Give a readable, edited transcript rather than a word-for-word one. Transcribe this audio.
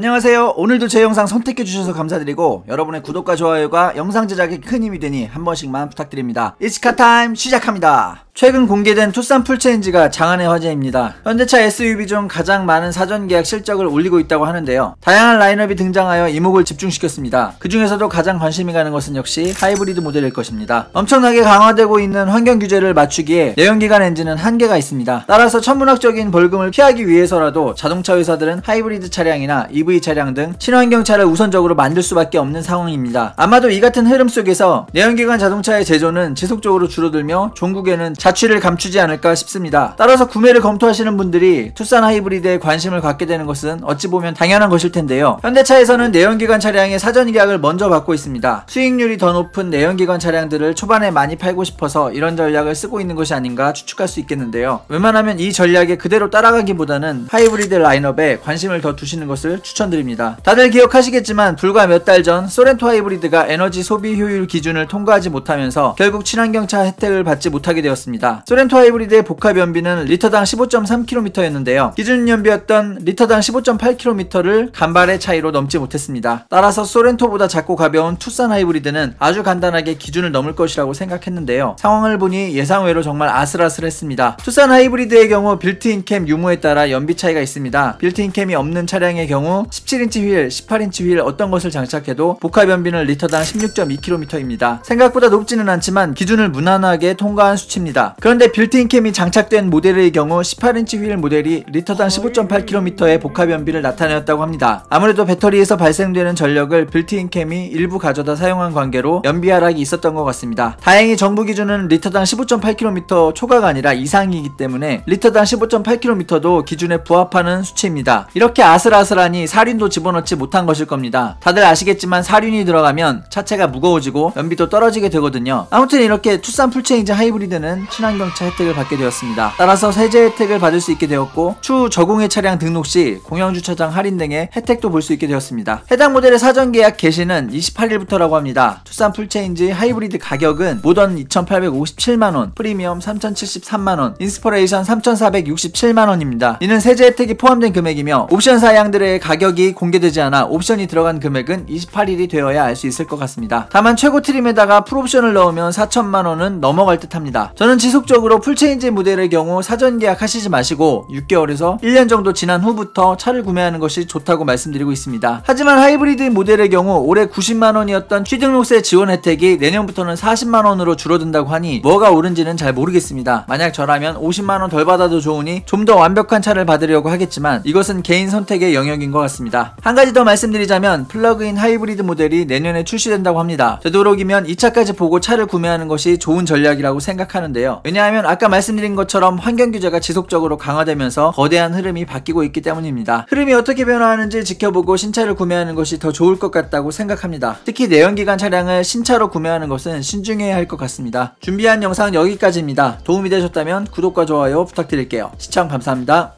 안녕하세요. 오늘도 제 영상 선택해주셔서 감사드리고 여러분의 구독과 좋아요가 영상 제작에 큰 힘이 되니 한 번씩만 부탁드립니다. 이츠카타임 시작합니다. 최근 공개된 투싼 풀체인지가 장안의 화제입니다. 현대차 SUV 중 가장 많은 사전 계약 실적을 올리고 있다고 하는데요. 다양한 라인업이 등장하여 이목을 집중시켰습니다. 그 중에서도 가장 관심이 가는 것은 역시 하이브리드 모델일 것입니다. 엄청나게 강화되고 있는 환경 규제를 맞추기에 내연기관 엔진은 한계가 있습니다. 따라서 천문학적인 벌금을 피하기 위해서라도 자동차 회사들은 하이브리드 차량이나 EV 차량 등 친환경차를 우선적으로 만들 수밖에 없는 상황입니다. 아마도 이 같은 흐름 속에서 내연기관 자동차의 제조는 지속적으로 줄어들며 종국에는 자취를 감추지 않을까 싶습니다. 따라서 구매를 검토하시는 분들이 투싼 하이브리드에 관심을 갖게 되는 것은 어찌 보면 당연한 것일 텐데요. 현대차에서는 내연기관 차량의 사전 계약을 먼저 받고 있습니다. 수익률이 더 높은 내연기관 차량들을 초반에 많이 팔고 싶어서 이런 전략을 쓰고 있는 것이 아닌가 추측할 수 있겠는데요. 웬만하면 이 전략에 그대로 따라가기보다는 하이브리드 라인업에 관심을 더 두시는 것을 추천드립니다. 다들 기억하시겠지만 불과 몇 달 전 소렌토 하이브리드가 에너지 소비 효율 기준을 통과하지 못하면서 결국 친환경차 혜택을 받지 못하게 되었습니다. 소렌토 하이브리드의 복합 연비는 리터당 15.3km였는데요. 기준 연비였던 리터당 15.8km를 간발의 차이로 넘지 못했습니다. 따라서 소렌토보다 작고 가벼운 투싼 하이브리드는 아주 간단하게 기준을 넘을 것이라고 생각했는데요. 상황을 보니 예상외로 정말 아슬아슬했습니다. 투싼 하이브리드의 경우 빌트인 캠 유무에 따라 연비 차이가 있습니다. 빌트인 캠이 없는 차량의 경우 17인치 휠, 18인치 휠 어떤 것을 장착해도 복합 연비는 리터당 16.2km입니다. 생각보다 높지는 않지만 기준을 무난하게 통과한 수치입니다. 그런데 빌트인 캠이 장착된 모델의 경우 18인치 휠 모델이 리터당 15.8km의 복합 연비를 나타내었다고 합니다. 아무래도 배터리에서 발생되는 전력을 빌트인 캠이 일부 가져다 사용한 관계로 연비 하락이 있었던 것 같습니다. 다행히 정부 기준은 리터당 15.8km 초과가 아니라 이상이기 때문에 리터당 15.8km도 기준에 부합하는 수치입니다. 이렇게 아슬아슬하니 사륜도 집어넣지 못한 것일 겁니다. 다들 아시겠지만 사륜이 들어가면 차체가 무거워지고 연비도 떨어지게 되거든요. 아무튼 이렇게 투싼 풀체인지 하이브리드는 친환경차 혜택을 받게 되었습니다. 따라서 세제 혜택을 받을 수 있게 되었고 추후 저공해 차량 등록 시 공영주차장 할인 등의 혜택도 볼 수 있게 되었습니다. 해당 모델의 사전 계약 개시는 28일부터라고 합니다. 투싼 풀체인지 하이브리드 가격은 모던 2,857만원, 프리미엄 3,073만원, 인스퍼레이션 3,467만원입니다. 이는 세제 혜택이 포함된 금액이며 옵션 사양들의 가격이 공개되지 않아 옵션이 들어간 금액은 28일이 되어야 알 수 있을 것 같습니다. 다만 최고 트림에다가 풀옵션을 넣으면 4천만원은 넘어갈 듯 합니다. 저는 지속적으로 풀체인지 모델의 경우 사전 계약하시지 마시고 6개월에서 1년 정도 지난 후부터 차를 구매하는 것이 좋다고 말씀드리고 있습니다. 하지만 하이브리드 모델의 경우 올해 90만원이었던 취등록세 지원 혜택이 내년부터는 40만원으로 줄어든다고 하니 뭐가 옳은지는 잘 모르겠습니다. 만약 저라면 50만원 덜 받아도 좋으니 좀 더 완벽한 차를 받으려고 하겠지만 이것은 개인 선택의 영역인 것 같습니다. 한 가지 더 말씀드리자면 플러그인 하이브리드 모델이 내년에 출시된다고 합니다. 되도록이면 이 차까지 보고 차를 구매하는 것이 좋은 전략이라고 생각하는데요. 왜냐하면 아까 말씀드린 것처럼 환경 규제가 지속적으로 강화되면서 거대한 흐름이 바뀌고 있기 때문입니다. 흐름이 어떻게 변화하는지 지켜보고 신차를 구매하는 것이 더 좋을 것 같다고 생각합니다. 특히 내연기관 차량을 신차로 구매하는 것은 신중해야 할 것 같습니다. 준비한 영상 여기까지입니다. 도움이 되셨다면 구독과 좋아요 부탁드릴게요. 시청 감사합니다.